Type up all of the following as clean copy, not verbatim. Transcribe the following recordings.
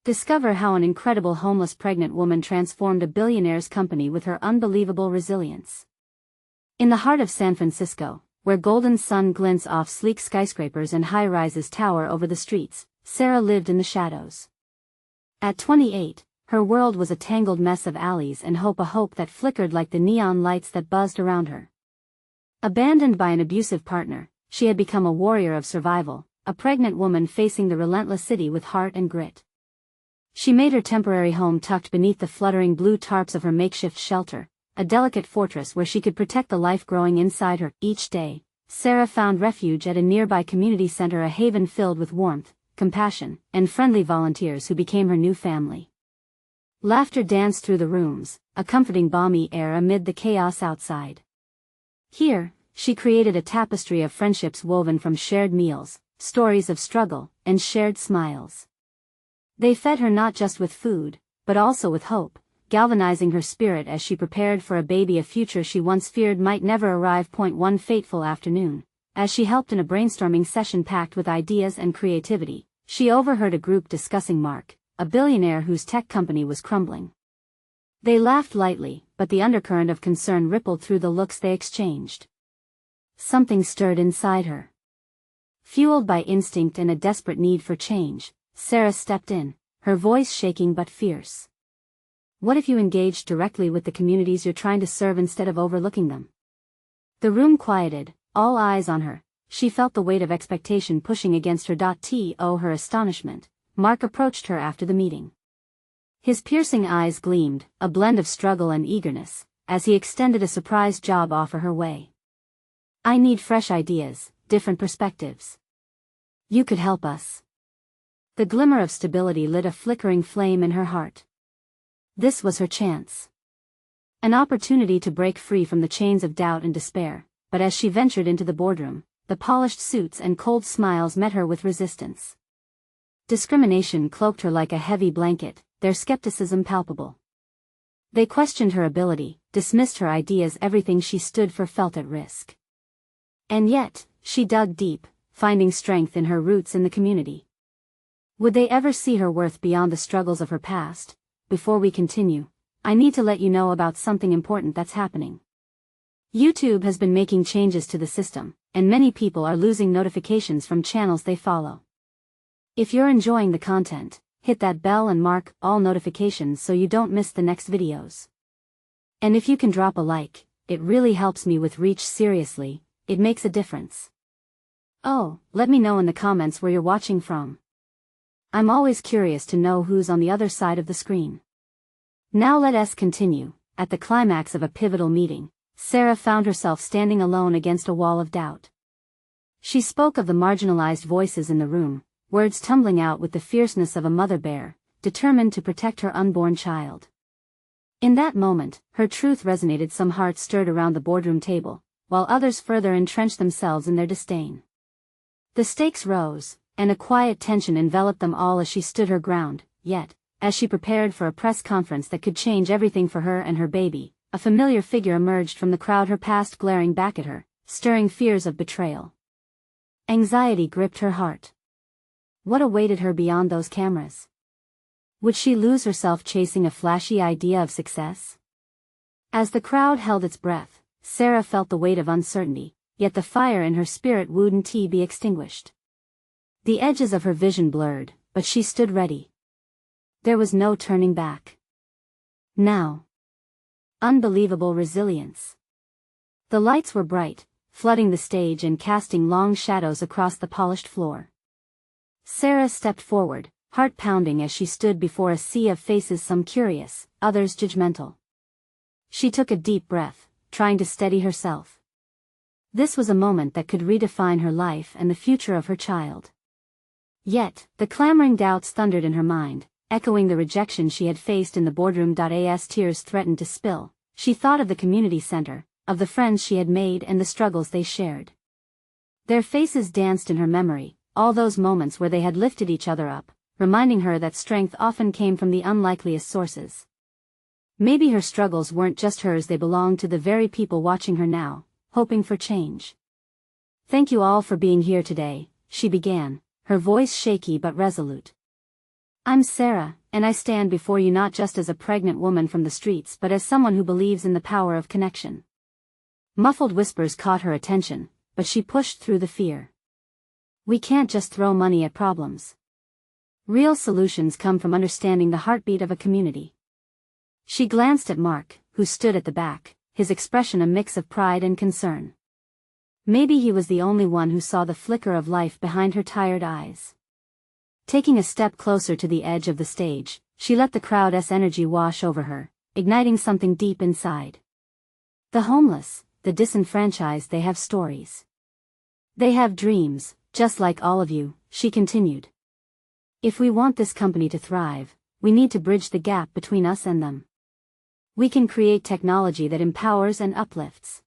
Discover how an incredible homeless pregnant woman transformed a billionaire's company with her unbelievable resilience. In the heart of San Francisco, where golden sun glints off sleek skyscrapers and high-rises tower over the streets, Sarah lived in the shadows. At 28, her world was a tangled mess of alleys and a hope that flickered like the neon lights that buzzed around her. Abandoned by an abusive partner, she had become a warrior of survival, a pregnant woman facing the relentless city with heart and grit. She made her temporary home tucked beneath the fluttering blue tarps of her makeshift shelter, a delicate fortress where she could protect the life growing inside her. Each day, Sarah found refuge at a nearby community center, a haven filled with warmth, compassion, and friendly volunteers who became her new family. Laughter danced through the rooms, a comforting balmy air amid the chaos outside. Here, she created a tapestry of friendships woven from shared meals, stories of struggle, and shared smiles. They fed her not just with food, but also with hope, galvanizing her spirit as she prepared for a baby, a future she once feared might never arrive. One fateful afternoon, as she helped in a brainstorming session packed with ideas and creativity, she overheard a group discussing Mark, a billionaire whose tech company was crumbling. They laughed lightly, but the undercurrent of concern rippled through the looks they exchanged. Something stirred inside her. Fueled by instinct and a desperate need for change, Sarah stepped in, her voice shaking but fierce. What if you engaged directly with the communities you're trying to serve instead of overlooking them? The room quieted, all eyes on her. She felt the weight of expectation pushing against her. To her astonishment, Mark approached her after the meeting. His piercing eyes gleamed, a blend of struggle and eagerness, as he extended a surprise job offer her way. I need fresh ideas, different perspectives. You could help us. The glimmer of stability lit a flickering flame in her heart. This was her chance. An opportunity to break free from the chains of doubt and despair, but as she ventured into the boardroom, the polished suits and cold smiles met her with resistance. Discrimination cloaked her like a heavy blanket, their skepticism palpable. They questioned her ability, dismissed her ideas, everything she stood for felt at risk. And yet, she dug deep, finding strength in her roots in the community. Would they ever see her worth beyond the struggles of her past? Before we continue, I need to let you know about something important that's happening. YouTube has been making changes to the system, and many people are losing notifications from channels they follow. If you're enjoying the content, hit that bell and mark all notifications so you don't miss the next videos. And if you can drop a like, it really helps me with reach. Seriously, it makes a difference. Oh, let me know in the comments where you're watching from. I'm always curious to know who's on the other side of the screen. Now let us continue. At the climax of a pivotal meeting, Sarah found herself standing alone against a wall of doubt. She spoke of the marginalized voices in the room, words tumbling out with the fierceness of a mother bear, determined to protect her unborn child. In that moment, her truth resonated. Some hearts stirred around the boardroom table, while others further entrenched themselves in their disdain. The stakes rose, and a quiet tension enveloped them all as she stood her ground. Yet, as she prepared for a press conference that could change everything for her and her baby, a familiar figure emerged from the crowd, her past glaring back at her, stirring fears of betrayal. Anxiety gripped her heart. What awaited her beyond those cameras? Would she lose herself chasing a flashy idea of success? As the crowd held its breath, Sarah felt the weight of uncertainty, yet the fire in her spirit wouldn't be extinguished. The edges of her vision blurred, but she stood ready. There was no turning back. Now. Unbelievable resilience. The lights were bright, flooding the stage and casting long shadows across the polished floor. Sarah stepped forward, heart pounding as she stood before a sea of faces, some curious, others judgmental. She took a deep breath, trying to steady herself. This was a moment that could redefine her life and the future of her child. Yet, the clamoring doubts thundered in her mind, echoing the rejection she had faced in the boardroom. As tears threatened to spill, she thought of the community center, of the friends she had made and the struggles they shared. Their faces danced in her memory, all those moments where they had lifted each other up, reminding her that strength often came from the unlikeliest sources. Maybe her struggles weren't just hers, they belonged to the very people watching her now, hoping for change. Thank you all for being here today, she began, her voice shaky but resolute. I'm Sarah, and I stand before you not just as a pregnant woman from the streets but as someone who believes in the power of connection. Muffled whispers caught her attention, but she pushed through the fear. We can't just throw money at problems. Real solutions come from understanding the heartbeat of a community. She glanced at Mark, who stood at the back, his expression a mix of pride and concern. Maybe he was the only one who saw the flicker of life behind her tired eyes. Taking a step closer to the edge of the stage, she let the crowd's energy wash over her, igniting something deep inside. The homeless, the disenfranchised, they have stories. They have dreams, just like all of you, she continued. If we want this company to thrive, we need to bridge the gap between us and them. We can create technology that empowers and uplifts.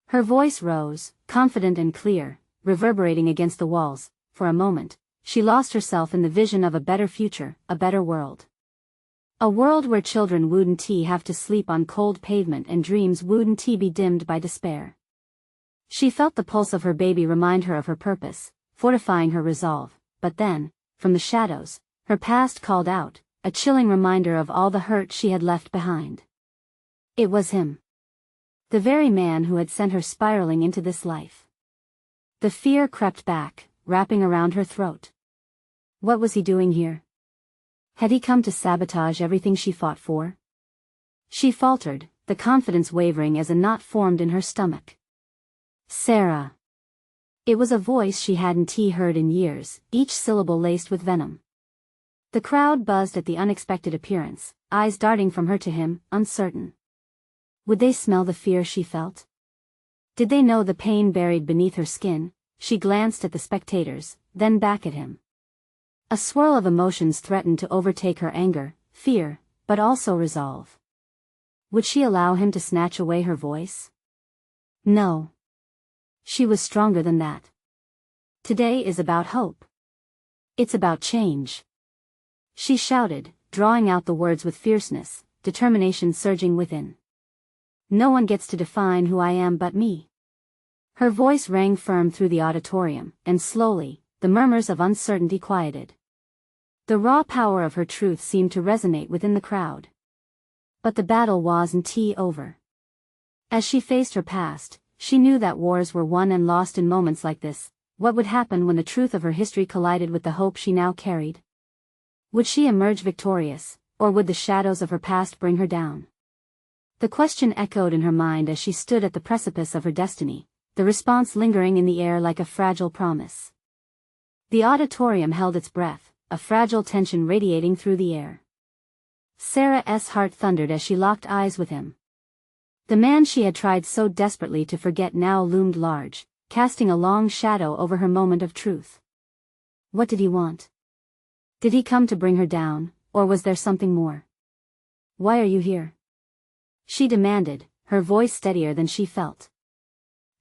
Her voice rose, confident and clear, reverberating against the walls. For a moment, she lost herself in the vision of a better future, a better world. A world where children wouldn't have to sleep on cold pavement and dreams wouldn't be dimmed by despair. She felt the pulse of her baby remind her of her purpose, fortifying her resolve, but then, from the shadows, her past called out, a chilling reminder of all the hurt she had left behind. It was him. The very man who had sent her spiraling into this life. The fear crept back, wrapping around her throat. What was he doing here? Had he come to sabotage everything she fought for? She faltered, the confidence wavering as a knot formed in her stomach. Sarah. It was a voice she hadn't heard in years, each syllable laced with venom. The crowd buzzed at the unexpected appearance, eyes darting from her to him, uncertain. Would they smell the fear she felt? Did they know the pain buried beneath her skin? She glanced at the spectators, then back at him. A swirl of emotions threatened to overtake her: anger, fear, but also resolve. Would she allow him to snatch away her voice? No. She was stronger than that. Today is about hope. It's about change. She shouted, drawing out the words with fierceness, determination surging within. No one gets to define who I am but me. Her voice rang firm through the auditorium, and slowly, the murmurs of uncertainty quieted. The raw power of her truth seemed to resonate within the crowd. But the battle wasn't over. As she faced her past, she knew that wars were won and lost in moments like this. What would happen when the truth of her history collided with the hope she now carried? Would she emerge victorious, or would the shadows of her past bring her down? The question echoed in her mind as she stood at the precipice of her destiny, the response lingering in the air like a fragile promise. The auditorium held its breath, a fragile tension radiating through the air. Sarah's heart thundered as she locked eyes with him. The man she had tried so desperately to forget now loomed large, casting a long shadow over her moment of truth. What did he want? Did he come to bring her down, or was there something more? Why are you here? She demanded, her voice steadier than she felt.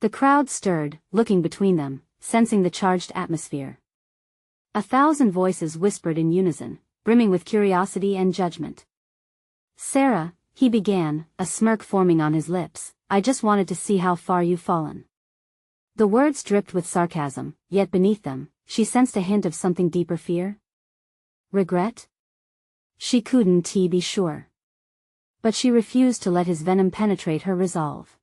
The crowd stirred, looking between them, sensing the charged atmosphere. 1,000 voices whispered in unison, brimming with curiosity and judgment. Sarah, he began, a smirk forming on his lips, I just wanted to see how far you've fallen. The words dripped with sarcasm, yet beneath them, she sensed a hint of something deeper: fear? Regret? She couldn't be sure. But she refused to let his venom penetrate her resolve.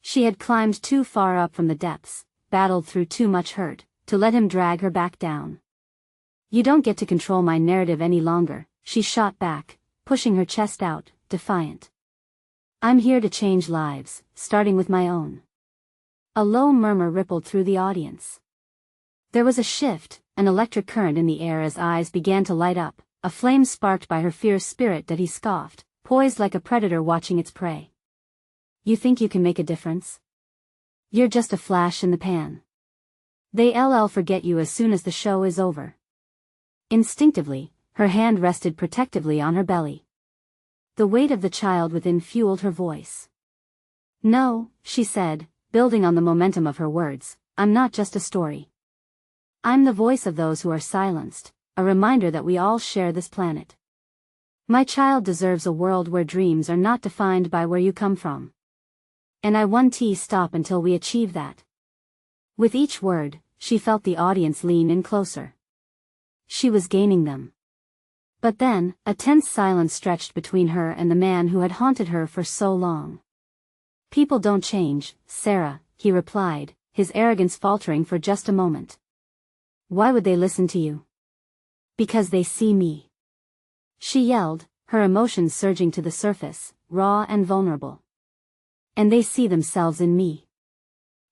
She had climbed too far up from the depths, battled through too much hurt, to let him drag her back down. You don't get to control my narrative any longer, she shot back, pushing her chest out, defiant. I'm here to change lives, starting with my own. A low murmur rippled through the audience. There was a shift, an electric current in the air as eyes began to light up, a flame sparked by her fierce spirit that he scoffed, poised like a predator watching its prey. You think you can make a difference? You're just a flash in the pan. They'll forget you as soon as the show is over. Instinctively, her hand rested protectively on her belly. The weight of the child within fueled her voice. No, she said, building on the momentum of her words, I'm not just a story. I'm the voice of those who are silenced, a reminder that we all share this planet. My child deserves a world where dreams are not defined by where you come from. And I won't stop until we achieve that. With each word, she felt the audience lean in closer. She was gaining them. But then, a tense silence stretched between her and the man who had haunted her for so long. "People don't change, Sarah," he replied, his arrogance faltering for just a moment. "Why would they listen to you?" "Because they see me," she yelled, her emotions surging to the surface, raw and vulnerable. "And they see themselves in me.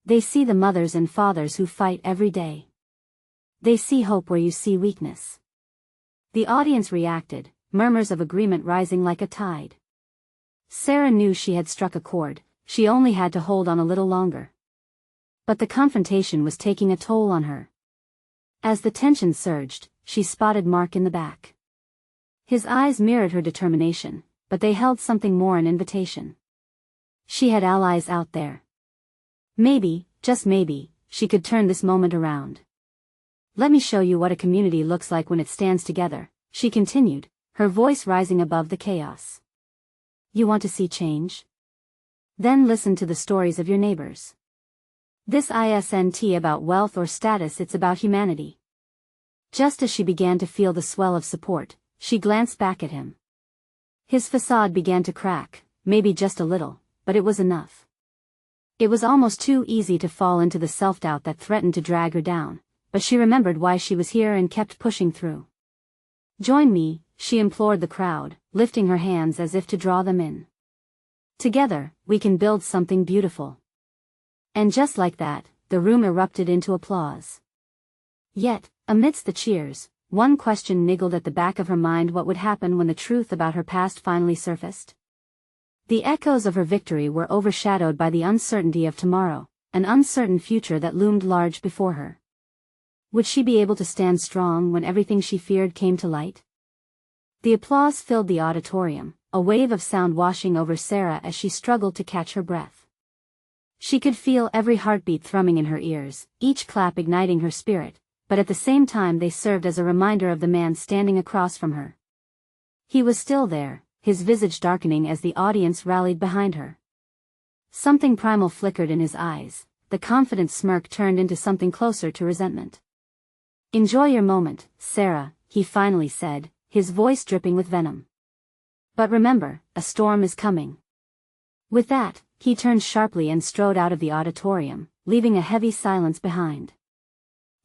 They see the mothers and fathers who fight every day. They see hope where you see weakness." The audience reacted, murmurs of agreement rising like a tide. Sarah knew she had struck a chord, she only had to hold on a little longer. But the confrontation was taking a toll on her. As the tension surged, she spotted Mark in the back. His eyes mirrored her determination, but they held something more, an invitation. She had allies out there. Maybe, just maybe, she could turn this moment around. "Let me show you what a community looks like when it stands together," she continued, her voice rising above the chaos. "You want to see change? Then listen to the stories of your neighbors. This isn't about wealth or status, it's about humanity." Just as she began to feel the swell of support, she glanced back at him. His facade began to crack, maybe just a little, but it was enough. It was almost too easy to fall into the self-doubt that threatened to drag her down, but she remembered why she was here and kept pushing through. "Join me," she implored the crowd, lifting her hands as if to draw them in. "Together, we can build something beautiful." And just like that, the room erupted into applause. Yet, amidst the cheers, one question niggled at the back of her mind: what would happen when the truth about her past finally surfaced? The echoes of her victory were overshadowed by the uncertainty of tomorrow, an uncertain future that loomed large before her. Would she be able to stand strong when everything she feared came to light? The applause filled the auditorium, a wave of sound washing over Sarah as she struggled to catch her breath. She could feel every heartbeat thrumming in her ears, each clap igniting her spirit, but at the same time they served as a reminder of the man standing across from her. He was still there, his visage darkening as the audience rallied behind her. Something primal flickered in his eyes, the confident smirk turned into something closer to resentment. "Enjoy your moment, Sarah," he finally said, his voice dripping with venom. "But remember, a storm is coming." With that, he turned sharply and strode out of the auditorium, leaving a heavy silence behind.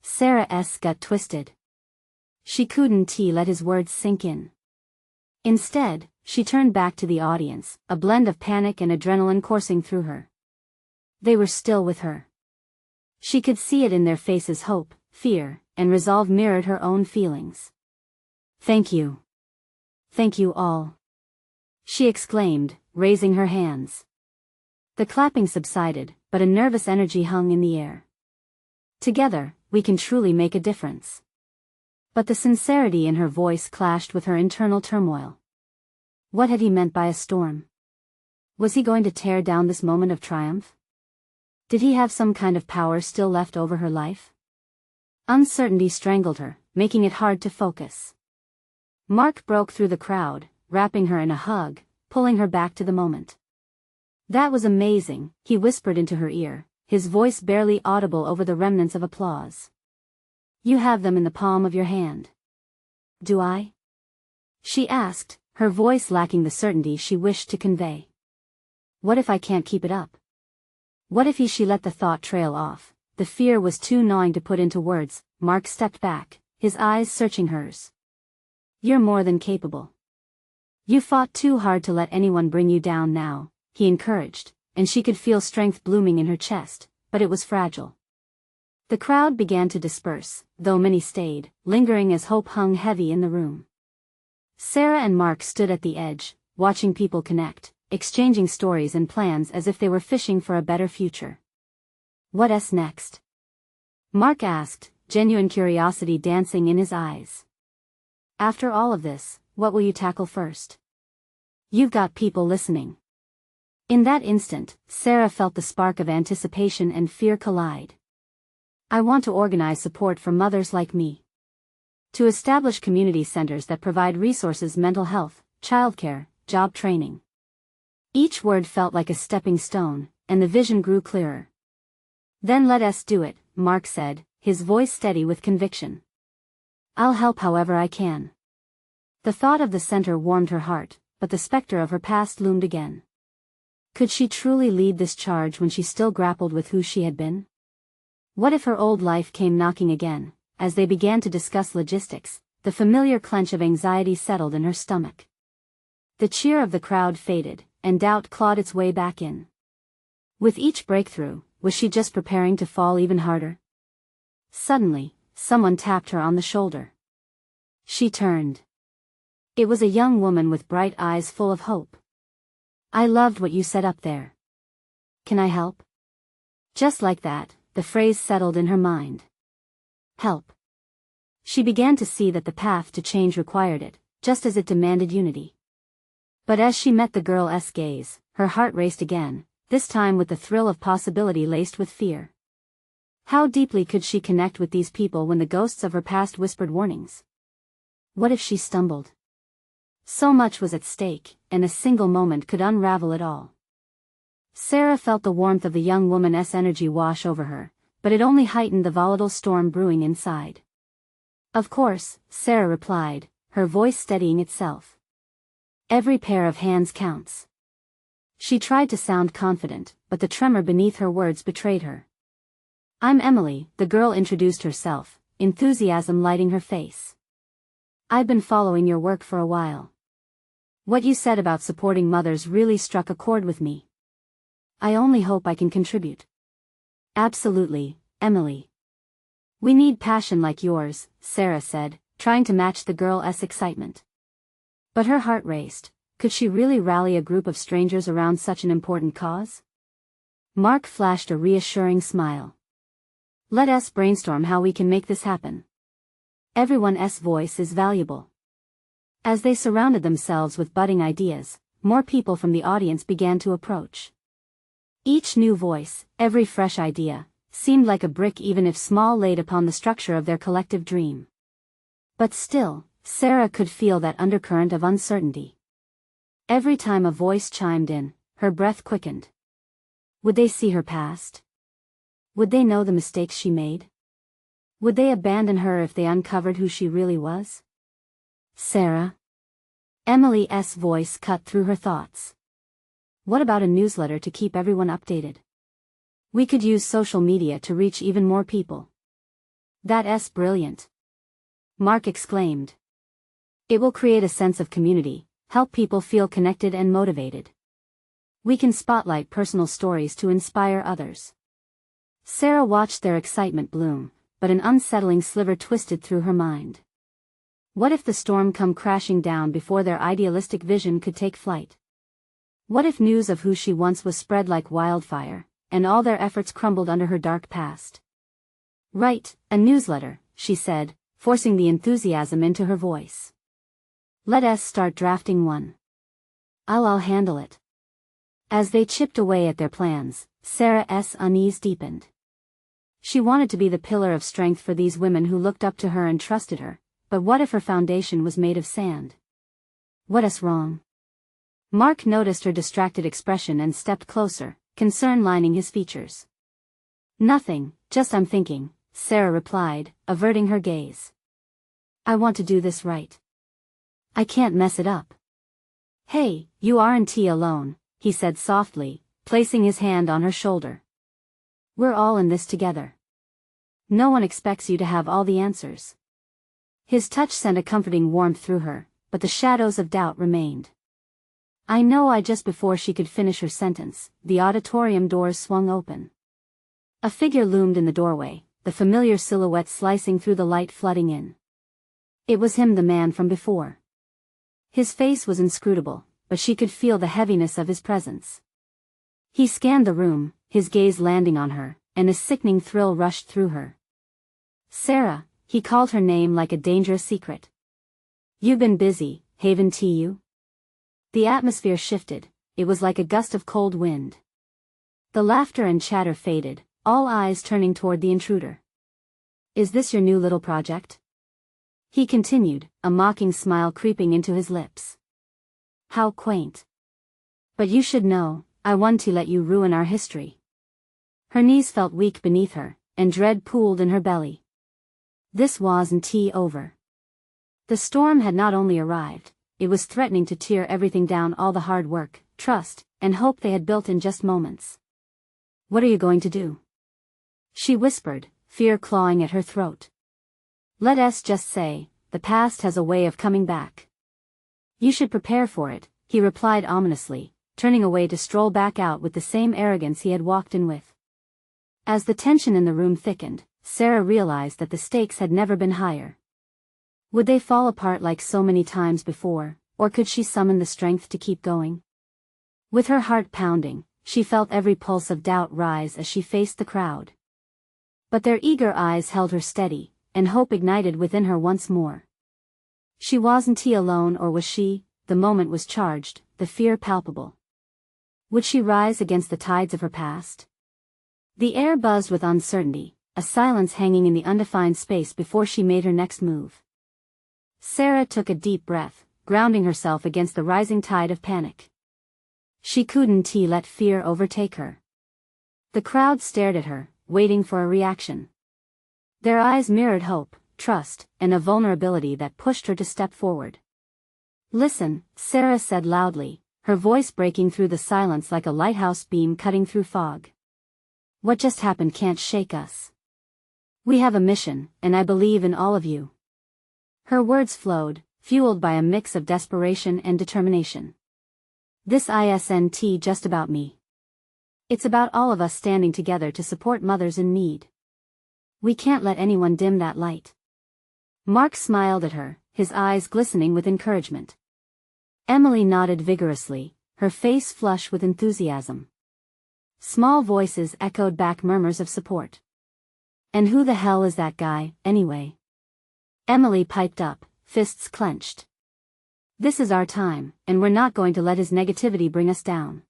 Sarah's gut twisted. She couldn't let his words sink in. Instead, she turned back to the audience, a blend of panic and adrenaline coursing through her. They were still with her. She could see it in their faces: hope, fear, and resolve mirrored her own feelings. "Thank you. Thank you all," she exclaimed, raising her hands. The clapping subsided, but a nervous energy hung in the air. "Together, we can truly make a difference." But the sincerity in her voice clashed with her internal turmoil. What had he meant by a storm? Was he going to tear down this moment of triumph? Did he have some kind of power still left over her life? Uncertainty strangled her, making it hard to focus. Mark broke through the crowd, wrapping her in a hug, pulling her back to the moment. "That was amazing," he whispered into her ear, his voice barely audible over the remnants of applause. "You have them in the palm of your hand." "Do I?" she asked, her voice lacking the certainty she wished to convey. "What if I can't keep it up? What if she let the thought trail off?" The fear was too gnawing to put into words. Mark stepped back, his eyes searching hers. "You're more than capable. You fought too hard to let anyone bring you down now," he encouraged, and she could feel strength blooming in her chest, but it was fragile. The crowd began to disperse, though many stayed, lingering as hope hung heavy in the room. Sarah and Mark stood at the edge, watching people connect, exchanging stories and plans as if they were fishing for a better future. "What's next?" Mark asked, genuine curiosity dancing in his eyes. "After all of this, what will you tackle first? You've got people listening." In that instant, Sarah felt the spark of anticipation and fear collide. "I want to organize support for mothers like me. To establish community centers that provide resources: mental health, childcare, job training." Each word felt like a stepping stone, and the vision grew clearer. "Then let us do it," Mark said, his voice steady with conviction. "I'll help however I can." The thought of the center warmed her heart, but the specter of her past loomed again. Could she truly lead this charge when she still grappled with who she had been? What if her old life came knocking again? As they began to discuss logistics, the familiar clench of anxiety settled in her stomach. The cheer of the crowd faded, and doubt clawed its way back in. With each breakthrough, was she just preparing to fall even harder? Suddenly, someone tapped her on the shoulder. She turned. It was a young woman with bright eyes full of hope. "I loved what you set up there. Can I help?" Just like that, the phrase settled in her mind. Help. She began to see that the path to change required it, just as it demanded unity. But as she met the girl's gaze, her heart raced again, this time with the thrill of possibility laced with fear. How deeply could she connect with these people when the ghosts of her past whispered warnings? What if she stumbled? So much was at stake, and a single moment could unravel it all. Sarah felt the warmth of the young woman's energy wash over her, but it only heightened the volatile storm brewing inside. "Of course," Sarah replied, her voice steadying itself. "Every pair of hands counts." She tried to sound confident, but the tremor beneath her words betrayed her. "I'm Emily," the girl introduced herself, enthusiasm lighting her face. "I've been following your work for a while. What you said about supporting mothers really struck a chord with me. I only hope I can contribute." "Absolutely, Emily. We need passion like yours," Sarah said, trying to match the girl's excitement. But her heart raced. Could she really rally a group of strangers around such an important cause? Mark flashed a reassuring smile. "Let us brainstorm how we can make this happen. Everyone's voice is valuable." As they surrounded themselves with budding ideas, more people from the audience began to approach. Each new voice, every fresh idea, seemed like a brick even if small laid upon the structure of their collective dream. But still, Sarah could feel that undercurrent of uncertainty. Every time a voice chimed in, her breath quickened. Would they see her past? Would they know the mistakes she made? Would they abandon her if they uncovered who she really was? "Sarah?" Emily's voice cut through her thoughts. "What about a newsletter to keep everyone updated? We could use social media to reach even more people." "That's brilliant," Mark exclaimed. "It will create a sense of community, help people feel connected and motivated. We can spotlight personal stories to inspire others." Sarah watched their excitement bloom, but an unsettling sliver twisted through her mind. What if the storm come crashing down before their idealistic vision could take flight? What if news of who she once was spread like wildfire, and all their efforts crumbled under her dark past? "Write a newsletter," she said, forcing the enthusiasm into her voice. "Let us start drafting one. I'll handle it." As they chipped away at their plans, Sarah's unease deepened. She wanted to be the pillar of strength for these women who looked up to her and trusted her, but what if her foundation was made of sand? What's wrong? Mark noticed her distracted expression and stepped closer, concern lining his features. "Nothing, just I'm thinking," Sarah replied, averting her gaze. "I want to do this right. I can't mess it up." "Hey, you aren't alone," he said softly, placing his hand on her shoulder. "We're all in this together. No one expects you to have all the answers." His touch sent a comforting warmth through her, but the shadows of doubt remained. "I know." Just before she could finish her sentence, the auditorium doors swung open. A figure loomed in the doorway, the familiar silhouette slicing through the light flooding in. It was him, the man from before. His face was inscrutable, but she could feel the heaviness of his presence. He scanned the room, his gaze landing on her, and a sickening thrill rushed through her. "Sarah," he called her name like a dangerous secret. "You've been busy, haven't you?" The atmosphere shifted, it was like a gust of cold wind. The laughter and chatter faded, all eyes turning toward the intruder. "Is this your new little project?" he continued, a mocking smile creeping into his lips. "How quaint. But you should know, I want to let you ruin our history." Her knees felt weak beneath her, and dread pooled in her belly. This wasn't over. The storm had not only arrived, it was threatening to tear everything down, all the hard work, trust, and hope they had built in just moments. "What are you going to do?" she whispered, fear clawing at her throat. "Let us just say, the past has a way of coming back. You should prepare for it," he replied ominously, turning away to stroll back out with the same arrogance he had walked in with. As the tension in the room thickened, Sarah realized that the stakes had never been higher. Would they fall apart like so many times before, or could she summon the strength to keep going? With her heart pounding, she felt every pulse of doubt rise as she faced the crowd. But their eager eyes held her steady, and hope ignited within her once more. She wasn't he alone, or was she? The moment was charged, the fear palpable. Would she rise against the tides of her past? The air buzzed with uncertainty, a silence hanging in the undefined space before she made her next move. Sarah took a deep breath, grounding herself against the rising tide of panic. She couldn't let fear overtake her. The crowd stared at her, waiting for a reaction. Their eyes mirrored hope, trust, and a vulnerability that pushed her to step forward. "Listen," Sarah said loudly, her voice breaking through the silence like a lighthouse beam cutting through fog. "What just happened can't shake us. We have a mission, and I believe in all of you." Her words flowed, fueled by a mix of desperation and determination. "This isn't just about me. It's about all of us standing together to support mothers in need. We can't let anyone dim that light." Mark smiled at her, his eyes glistening with encouragement. Emily nodded vigorously, her face flush with enthusiasm. Small voices echoed back murmurs of support. "And who the hell is that guy, anyway?" Emily piped up, fists clenched. "This is our time, and we're not going to let his negativity bring us down."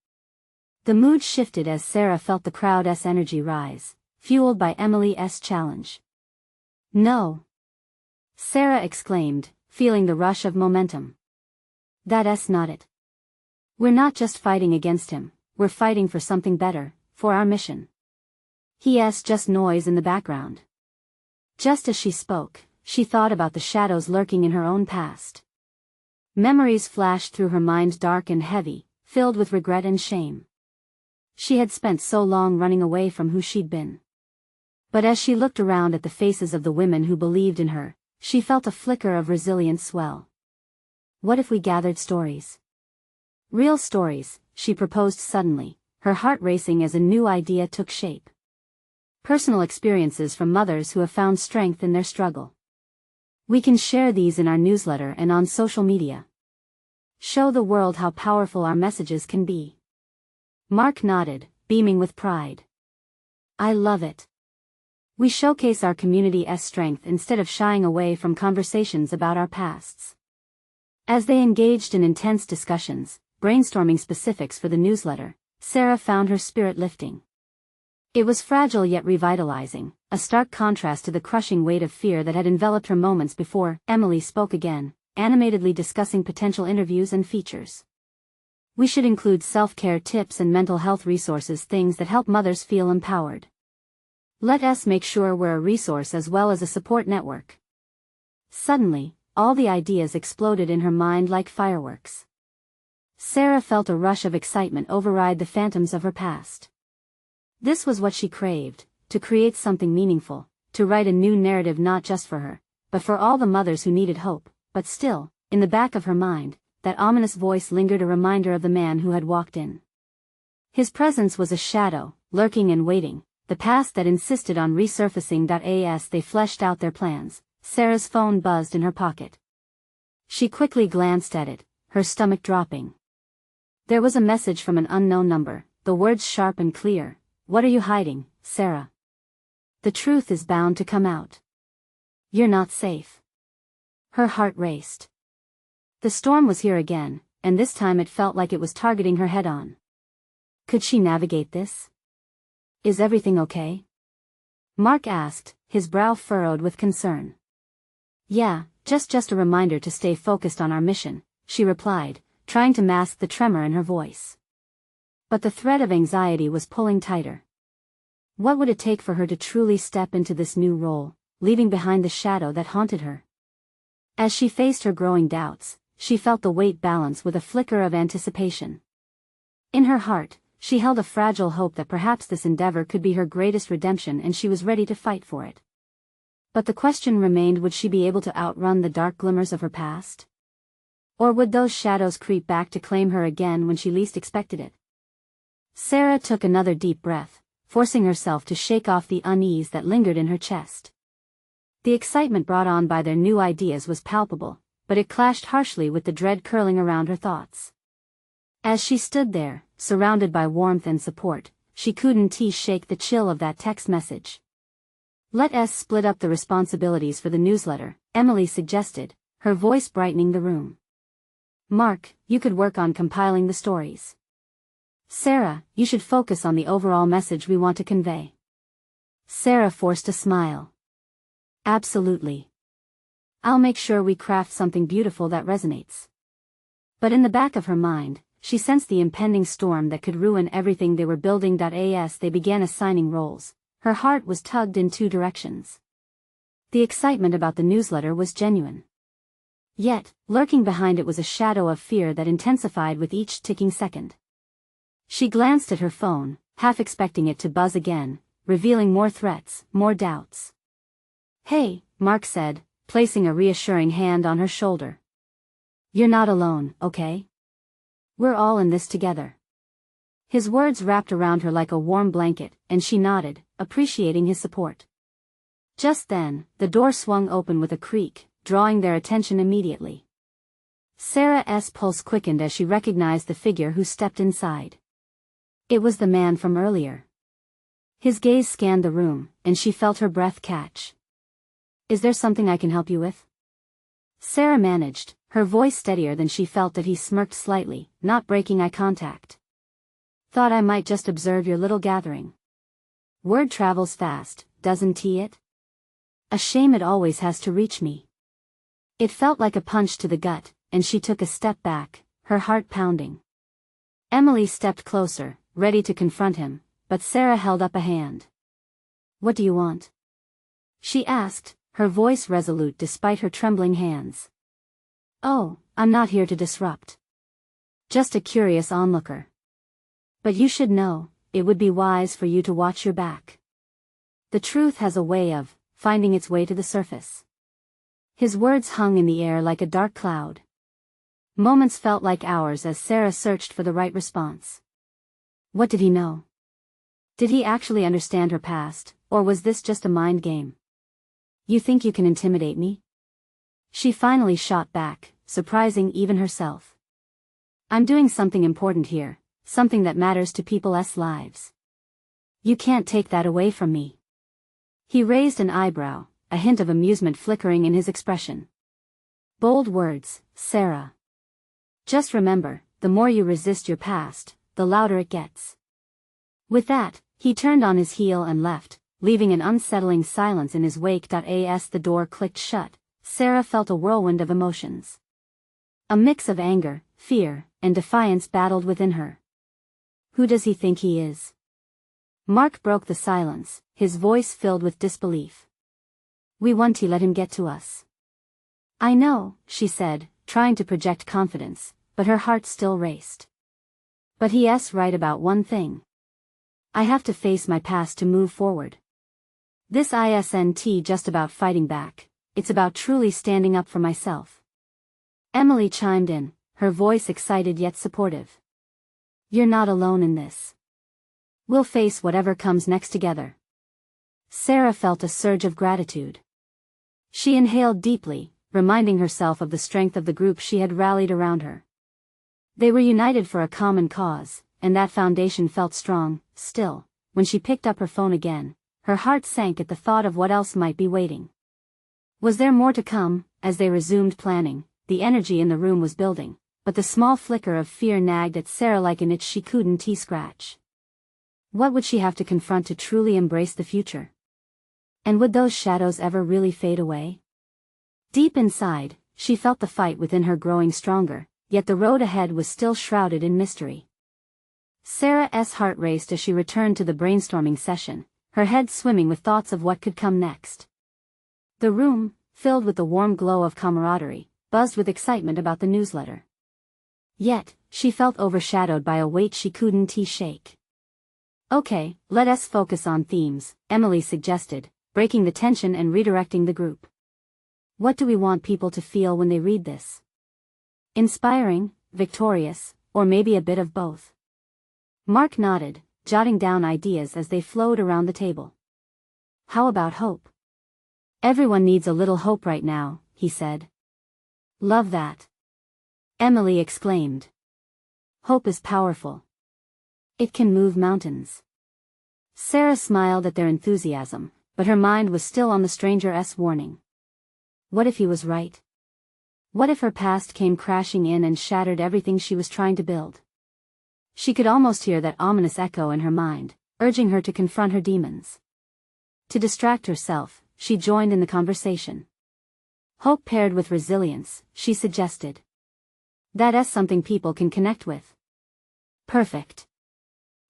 The mood shifted as Sarah felt the crowd's energy rise, fueled by Emily's challenge. "No!" Sarah exclaimed, feeling the rush of momentum. "That's not it. We're not just fighting against him, we're fighting for something better, for our mission." He's just noise in the background. Just as she spoke, she thought about the shadows lurking in her own past. Memories flashed through her mind, dark and heavy, filled with regret and shame. She had spent so long running away from who she'd been. But as she looked around at the faces of the women who believed in her, she felt a flicker of resilience swell. "What if we gathered stories? Real stories," she proposed suddenly, her heart racing as a new idea took shape. "Personal experiences from mothers who have found strength in their struggle. We can share these in our newsletter and on social media. Show the world how powerful our messages can be." Mark nodded, beaming with pride. "I love it. We showcase our community's strength instead of shying away from conversations about our pasts." As they engaged in intense discussions, brainstorming specifics for the newsletter, Sarah found her spirit lifting. It was fragile yet revitalizing, a stark contrast to the crushing weight of fear that had enveloped her moments before. Emily spoke again, animatedly discussing potential interviews and features. "We should include self-care tips and mental health resources, things that help mothers feel empowered. Let us make sure we're a resource as well as a support network." Suddenly, all the ideas exploded in her mind like fireworks. Sarah felt a rush of excitement override the phantoms of her past. This was what she craved, to create something meaningful, to write a new narrative not just for her, but for all the mothers who needed hope. But still, in the back of her mind, that ominous voice lingered, a reminder of the man who had walked in. His presence was a shadow, lurking and waiting, the past that insisted on resurfacing. As they fleshed out their plans, Sarah's phone buzzed in her pocket. She quickly glanced at it, her stomach dropping. There was a message from an unknown number, the words sharp and clear. "What are you hiding, Sarah? The truth is bound to come out. You're not safe." Her heart raced. The storm was here again, and this time it felt like it was targeting her head-on. Could she navigate this? "Is everything okay?" Mark asked, his brow furrowed with concern. "Yeah, just a reminder to stay focused on our mission," she replied, trying to mask the tremor in her voice. But the thread of anxiety was pulling tighter. What would it take for her to truly step into this new role, leaving behind the shadow that haunted her? As she faced her growing doubts, she felt the weight balance with a flicker of anticipation. In her heart, she held a fragile hope that perhaps this endeavor could be her greatest redemption, and she was ready to fight for it. But the question remained, would she be able to outrun the dark glimmers of her past? Or would those shadows creep back to claim her again when she least expected it? Sarah took another deep breath, forcing herself to shake off the unease that lingered in her chest. The excitement brought on by their new ideas was palpable, but it clashed harshly with the dread curling around her thoughts. As she stood there, surrounded by warmth and support, she couldn't shake the chill of that text message. "Let us split up the responsibilities for the newsletter," Emily suggested, her voice brightening the room. "Mark, you could work on compiling the stories. Sarah, you should focus on the overall message we want to convey." Sarah forced a smile. "Absolutely. I'll make sure we craft something beautiful that resonates." But in the back of her mind, she sensed the impending storm that could ruin everything they were building. As they began assigning roles, her heart was tugged in two directions. The excitement about the newsletter was genuine. Yet, lurking behind it was a shadow of fear that intensified with each ticking second. She glanced at her phone, half expecting it to buzz again, revealing more threats, more doubts. "Hey," Mark said, placing a reassuring hand on her shoulder. "You're not alone, okay? We're all in this together." His words wrapped around her like a warm blanket, and she nodded, appreciating his support. Just then, the door swung open with a creak, drawing their attention immediately. Sarah's pulse quickened as she recognized the figure who stepped inside. It was the man from earlier. His gaze scanned the room, and she felt her breath catch. "Is there something I can help you with?" Sarah managed, her voice steadier than she felt that he smirked slightly, not breaking eye contact. "Thought I might just observe your little gathering. Word travels fast, doesn't it? A shame it always has to reach me." It felt like a punch to the gut, and she took a step back, her heart pounding. Emily stepped closer, ready to confront him, but Sarah held up a hand. "What do you want?" she asked, her voice resolute despite her trembling hands. "Oh, I'm not here to disrupt. Just a curious onlooker. But you should know, it would be wise for you to watch your back. The truth has a way of finding its way to the surface." His words hung in the air like a dark cloud. Moments felt like hours as Sarah searched for the right response. What did he know? Did he actually understand her past, or was this just a mind game? "You think you can intimidate me?" she finally shot back, surprising even herself. "I'm doing something important here, something that matters to people's lives. You can't take that away from me." He raised an eyebrow, a hint of amusement flickering in his expression. "Bold words, Sarah. Just remember, the more you resist your past, the louder it gets." With that, he turned on his heel and left, leaving an unsettling silence in his wake. As the door clicked shut, Sarah felt a whirlwind of emotions. A mix of anger, fear, and defiance battled within her. Who does he think he is? Mark broke the silence, his voice filled with disbelief. "We want to let him get to us." "I know," she said, trying to project confidence, but her heart still raced. "But he's right about one thing. I have to face my past to move forward. This isn't just about fighting back, it's about truly standing up for myself." Emily chimed in, her voice excited yet supportive. "You're not alone in this. We'll face whatever comes next together." Sarah felt a surge of gratitude. She inhaled deeply, reminding herself of the strength of the group she had rallied around her. They were united for a common cause, and that foundation felt strong. Still, when she picked up her phone again, her heart sank at the thought of what else might be waiting. Was there more to come? As they resumed planning, the energy in the room was building, but the small flicker of fear nagged at Sarah like an itch she couldn't scratch. What would she have to confront to truly embrace the future? And would those shadows ever really fade away? Deep inside, she felt the fight within her growing stronger, yet the road ahead was still shrouded in mystery. Sarah's heart raced as she returned to the brainstorming session, her head swimming with thoughts of what could come next. The room, filled with the warm glow of camaraderie, buzzed with excitement about the newsletter. Yet, she felt overshadowed by a weight she couldn't shake. "Okay, let us focus on themes," Emily suggested, breaking the tension and redirecting the group. "What do we want people to feel when they read this? Inspiring, victorious, or maybe a bit of both?" Mark nodded, jotting down ideas as they flowed around the table. "How about hope? Everyone needs a little hope right now," he said. "Love that," Emily exclaimed. "Hope is powerful. It can move mountains." Sarah smiled at their enthusiasm, but her mind was still on the stranger's warning. What if he was right? What if her past came crashing in and shattered everything she was trying to build? She could almost hear that ominous echo in her mind, urging her to confront her demons. To distract herself, she joined in the conversation. "Hope paired with resilience," she suggested. "That's something people can connect with." "Perfect,"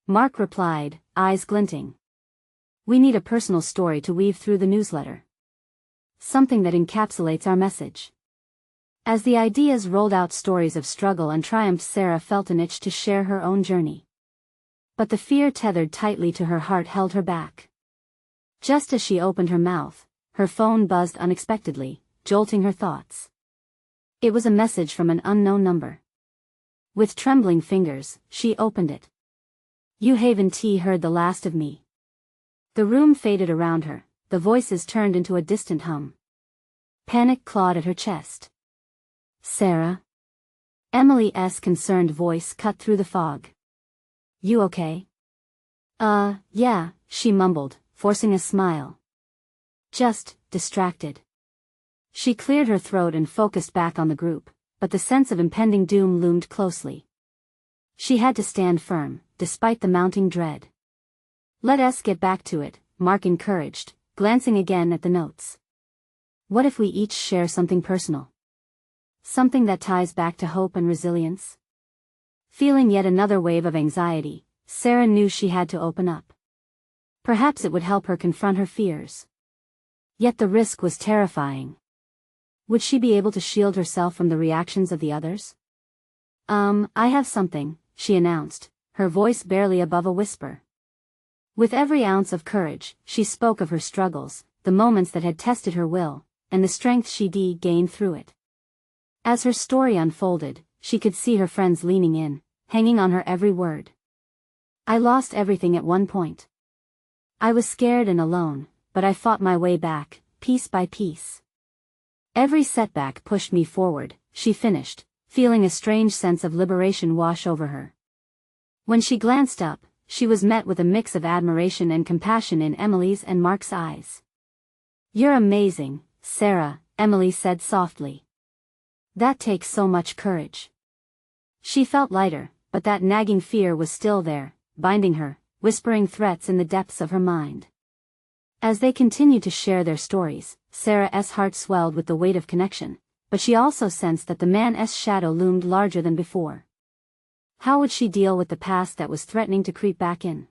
Mark replied, eyes glinting. "We need a personal story to weave through the newsletter. Something that encapsulates our message." As the ideas rolled out stories of struggle and triumph, Sarah felt an itch to share her own journey. But the fear tethered tightly to her heart held her back. Just as she opened her mouth, her phone buzzed unexpectedly, jolting her thoughts. It was a message from an unknown number. With trembling fingers, she opened it. "You haven't heard the last of me." The room faded around her, the voices turned into a distant hum. Panic clawed at her chest. "Sarah?" Emily's concerned voice cut through the fog. "You okay?" Yeah," she mumbled, forcing a smile. "Just distracted." She cleared her throat and focused back on the group, but the sense of impending doom loomed closely. She had to stand firm, despite the mounting dread. "Let us get back to it," Mark encouraged, glancing again at the notes. "What if we each share something personal? Something that ties back to hope and resilience?" Feeling yet another wave of anxiety, Sarah knew she had to open up. Perhaps it would help her confront her fears. Yet the risk was terrifying. Would she be able to shield herself from the reactions of the others? I have something," she announced, her voice barely above a whisper. With every ounce of courage, she spoke of her struggles, the moments that had tested her will, and the strength she'd gained through it. As her story unfolded, she could see her friends leaning in, hanging on her every word. "I lost everything at one point. I was scared and alone, but I fought my way back, piece by piece. Every setback pushed me forward," she finished, feeling a strange sense of liberation wash over her. When she glanced up, she was met with a mix of admiration and compassion in Emily's and Mark's eyes. "You're amazing, Sarah," Emily said softly. "That takes so much courage." She felt lighter, but that nagging fear was still there, binding her, whispering threats in the depths of her mind. As they continued to share their stories, Sarah's heart swelled with the weight of connection, but she also sensed that the man's shadow loomed larger than before. How would she deal with the past that was threatening to creep back in?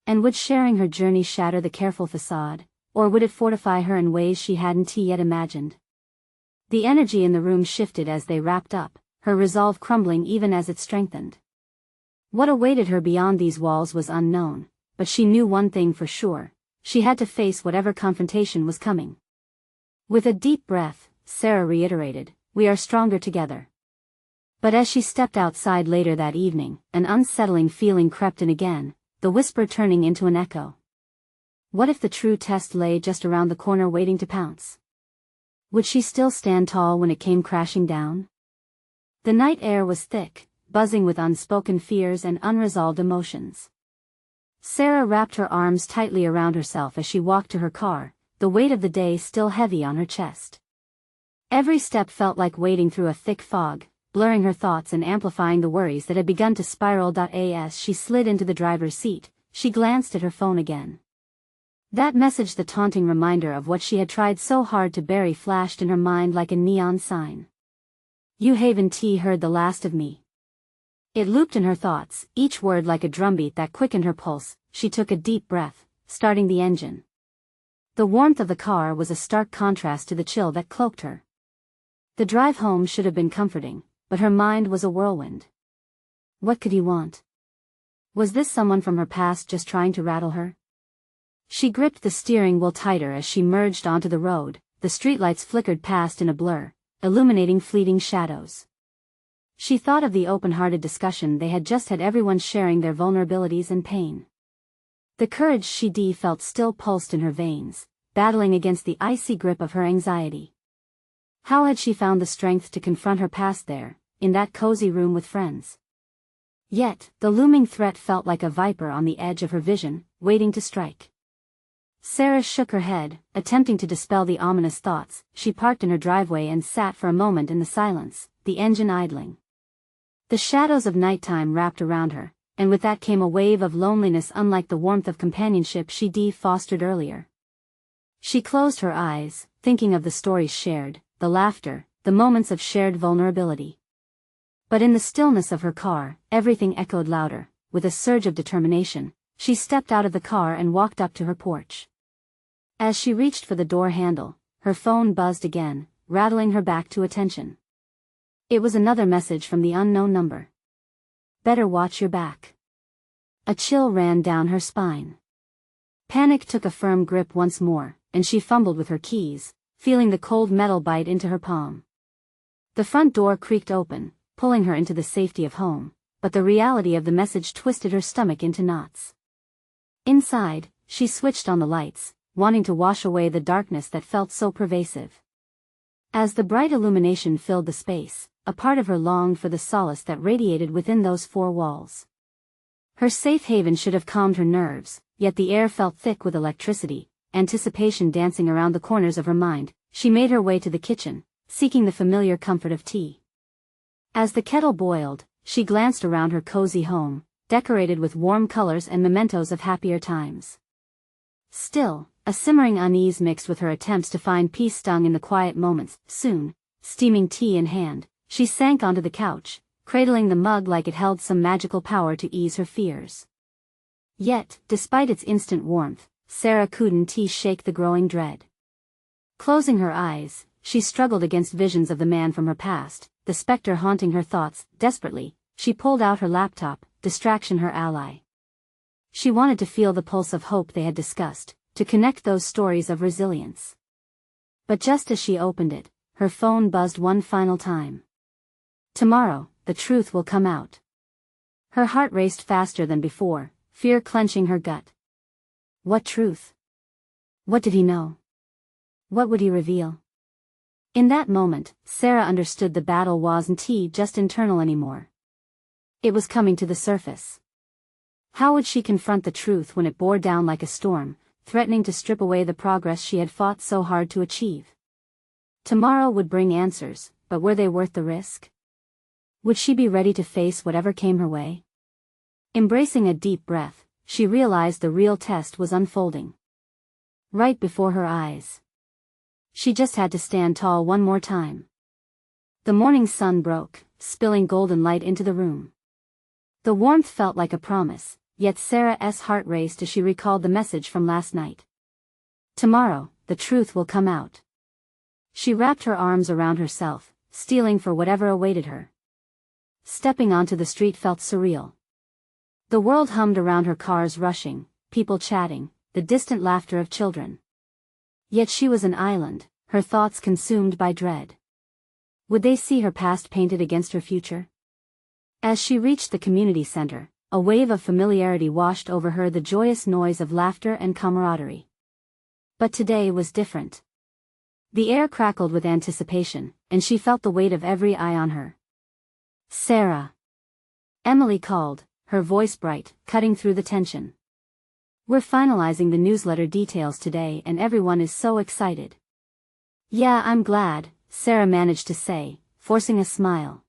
And would sharing her journey shatter the careful facade, or would it fortify her in ways she hadn't yet imagined? The energy in the room shifted as they wrapped up, her resolve crumbling even as it strengthened. What awaited her beyond these walls was unknown, but she knew one thing for sure: she had to face whatever confrontation was coming. With a deep breath, Sarah reiterated, "We are stronger together." But as she stepped outside later that evening, an unsettling feeling crept in again, the whisper turning into an echo. What if the true test lay just around the corner waiting to pounce? Would she still stand tall when it came crashing down? The night air was thick, buzzing with unspoken fears and unresolved emotions. Sarah wrapped her arms tightly around herself as she walked to her car, the weight of the day still heavy on her chest. Every step felt like wading through a thick fog, blurring her thoughts and amplifying the worries that had begun to spiral. As she slid into the driver's seat, she glanced at her phone again. That message, the taunting reminder of what she had tried so hard to bury, flashed in her mind like a neon sign. "You haven't heard the last of me." It looped in her thoughts, each word like a drumbeat that quickened her pulse. She took a deep breath, starting the engine. The warmth of the car was a stark contrast to the chill that cloaked her. The drive home should have been comforting, but her mind was a whirlwind. What could he want? Was this someone from her past just trying to rattle her? She gripped the steering wheel tighter as she merged onto the road. The streetlights flickered past in a blur, illuminating fleeting shadows. She thought of the open-hearted discussion they had just had, everyone sharing their vulnerabilities and pain. The courage she felt still pulsed in her veins, battling against the icy grip of her anxiety. How had she found the strength to confront her past there, in that cozy room with friends? Yet, the looming threat felt like a viper on the edge of her vision, waiting to strike. Sarah shook her head, attempting to dispel the ominous thoughts. She parked in her driveway and sat for a moment in the silence, the engine idling. The shadows of nighttime wrapped around her, and with that came a wave of loneliness unlike the warmth of companionship she fostered earlier. She closed her eyes, thinking of the stories shared, the laughter, the moments of shared vulnerability. But in the stillness of her car, everything echoed louder. With a surge of determination, she stepped out of the car and walked up to her porch. As she reached for the door handle, her phone buzzed again, rattling her back to attention. It was another message from the unknown number. Better watch your back. A chill ran down her spine. Panic took a firm grip once more, and she fumbled with her keys, feeling the cold metal bite into her palm. The front door creaked open, pulling her into the safety of home, but the reality of the message twisted her stomach into knots. Inside, she switched on the lights, wanting to wash away the darkness that felt so pervasive. As the bright illumination filled the space, a part of her longed for the solace that radiated within those four walls. Her safe haven should have calmed her nerves, yet the air felt thick with electricity, anticipation dancing around the corners of her mind. She made her way to the kitchen, seeking the familiar comfort of tea. As the kettle boiled, she glanced around her cozy home, decorated with warm colors and mementos of happier times. Still, a simmering unease mixed with her attempts to find peace stung in the quiet moments. Soon, steaming tea in hand, she sank onto the couch, cradling the mug like it held some magical power to ease her fears. Yet, despite its instant warmth, Sarah couldn't shake the growing dread. Closing her eyes, she struggled against visions of the man from her past, the specter haunting her thoughts. Desperately, she pulled out her laptop, distraction her ally. She wanted to feel the pulse of hope they had discussed, to connect those stories of resilience. But just as she opened it, her phone buzzed one final time. Tomorrow, the truth will come out. Her heart raced faster than before, fear clenching her gut. What truth? What did he know? What would he reveal? In that moment, Sarah understood the battle wasn't just internal anymore. It was coming to the surface. How would she confront the truth when it bore down like a storm, threatening to strip away the progress she had fought so hard to achieve? Tomorrow would bring answers, but were they worth the risk? Would she be ready to face whatever came her way? Embracing a deep breath, she realized the real test was unfolding. Right before her eyes. She just had to stand tall one more time. The morning sun broke, spilling golden light into the room. The warmth felt like a promise, yet Sarah's heart raced as she recalled the message from last night. Tomorrow, the truth will come out. She wrapped her arms around herself, steeling for whatever awaited her. Stepping onto the street felt surreal. The world hummed around her, cars rushing, people chatting, the distant laughter of children. Yet she was an island, her thoughts consumed by dread. Would they see her past painted against her future? As she reached the community center, a wave of familiarity washed over her, the joyous noise of laughter and camaraderie. But today was different. The air crackled with anticipation, and she felt the weight of every eye on her. Sarah. Emily called, her voice bright, cutting through the tension. We're finalizing the newsletter details today and everyone is so excited. Yeah, I'm glad, Sarah managed to say, forcing a smile.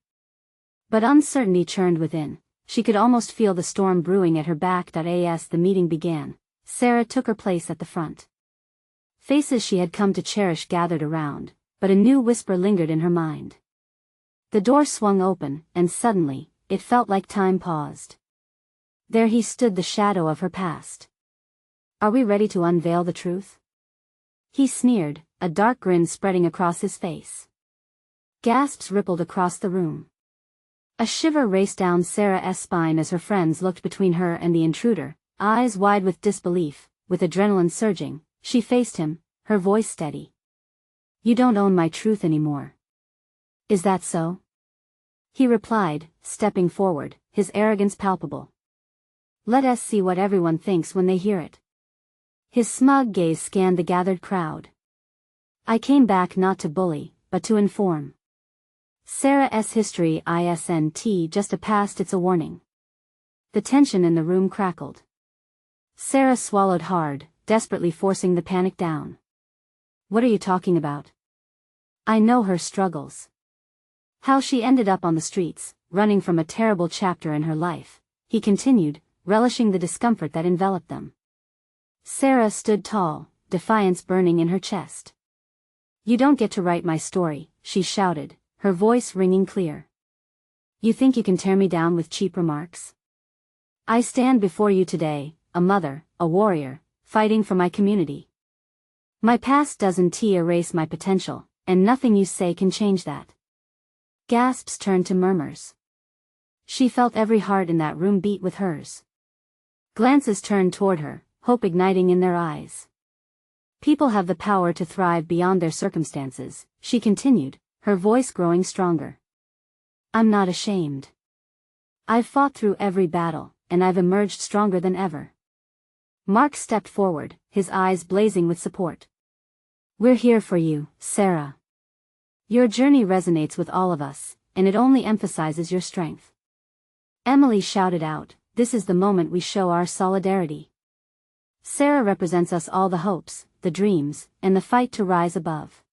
But uncertainty churned within. She could almost feel the storm brewing at her back. As the meeting began, Sarah took her place at the front. Faces she had come to cherish gathered around, but a new whisper lingered in her mind. The door swung open, and suddenly, it felt like time paused. There he stood, the shadow of her past. Are we ready to unveil the truth? He sneered, a dark grin spreading across his face. Gasps rippled across the room. A shiver raced down Sarah's spine as her friends looked between her and the intruder, eyes wide with disbelief. With adrenaline surging, she faced him, her voice steady. "You don't own my truth anymore. Is that so?" He replied, stepping forward, his arrogance palpable. "Let us see what everyone thinks when they hear it." His smug gaze scanned the gathered crowd. "I came back not to bully, but to inform. Sarah's history isn't just a past, it's a warning." The tension in the room crackled. Sarah swallowed hard, desperately forcing the panic down. "What are you talking about?" "I know her struggles. How she ended up on the streets, running from a terrible chapter in her life," he continued, relishing the discomfort that enveloped them. Sarah stood tall, defiance burning in her chest. "You don't get to write my story," she shouted, her voice ringing clear. "You think you can tear me down with cheap remarks? I stand before you today, a mother, a warrior, fighting for my community. My past doesn't erase my potential, and nothing you say can change that." Gasps turned to murmurs. She felt every heart in that room beat with hers. Glances turned toward her, hope igniting in their eyes. "People have the power to thrive beyond their circumstances," she continued, her voice growing stronger. "I'm not ashamed. I've fought through every battle, and I've emerged stronger than ever." Mark stepped forward, his eyes blazing with support. "We're here for you, Sarah. Your journey resonates with all of us, and it only emphasizes your strength." Emily shouted out, "This is the moment we show our solidarity. Sarah represents us all, the hopes, the dreams, and the fight to rise above."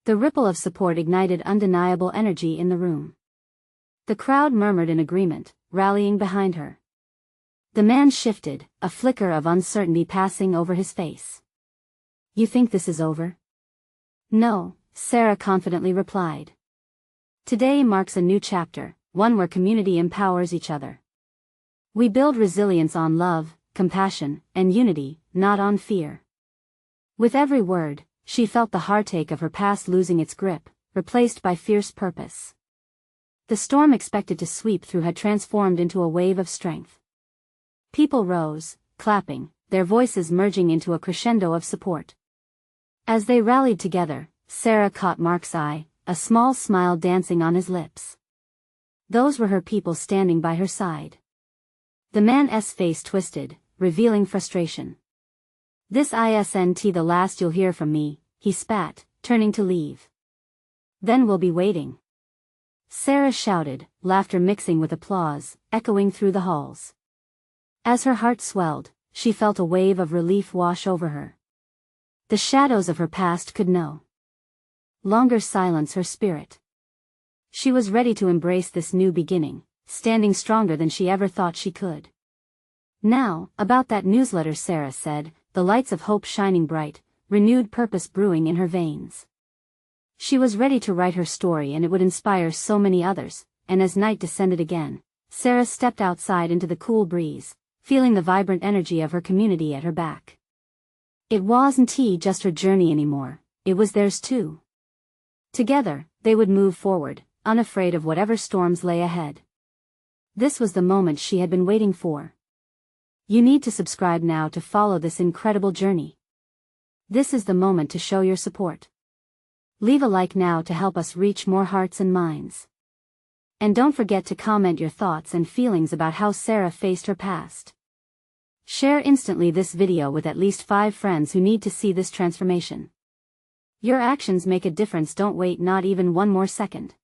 The ripple of support ignited undeniable energy in the room. The crowd murmured in agreement, rallying behind her. The man shifted, a flicker of uncertainty passing over his face. "You think this is over?" "No," Sarah confidently replied. "Today marks a new chapter, one where community empowers each other. We build resilience on love, compassion, and unity, not on fear." With every word, she felt the heartache of her past losing its grip, replaced by fierce purpose. The storm expected to sweep through had transformed into a wave of strength. People rose, clapping, their voices merging into a crescendo of support. As they rallied together, Sarah caught Mark's eye, a small smile dancing on his lips. Those were her people standing by her side. The man's face twisted, revealing frustration. "This isn't the last you'll hear from me," he spat, turning to leave. "Then we'll be waiting." Sarah shouted, laughter mixing with applause, echoing through the halls. As her heart swelled, she felt a wave of relief wash over her. The shadows of her past could no longer silence her spirit. She was ready to embrace this new beginning, standing stronger than she ever thought she could. "Now, about that newsletter," Sarah said, the lights of hope shining bright, renewed purpose brewing in her veins. She was ready to write her story, and it would inspire so many others. And as night descended again, Sarah stepped outside into the cool breeze, feeling the vibrant energy of her community at her back. It wasn't just her journey anymore, it was theirs too. Together, they would move forward, unafraid of whatever storms lay ahead. This was the moment she had been waiting for. You need to subscribe now to follow this incredible journey. This is the moment to show your support. Leave a like now to help us reach more hearts and minds. And don't forget to comment your thoughts and feelings about how Sarah faced her past. Share instantly this video with at least 5 friends who need to see this transformation. Your actions make a difference. Don't wait not even one more second.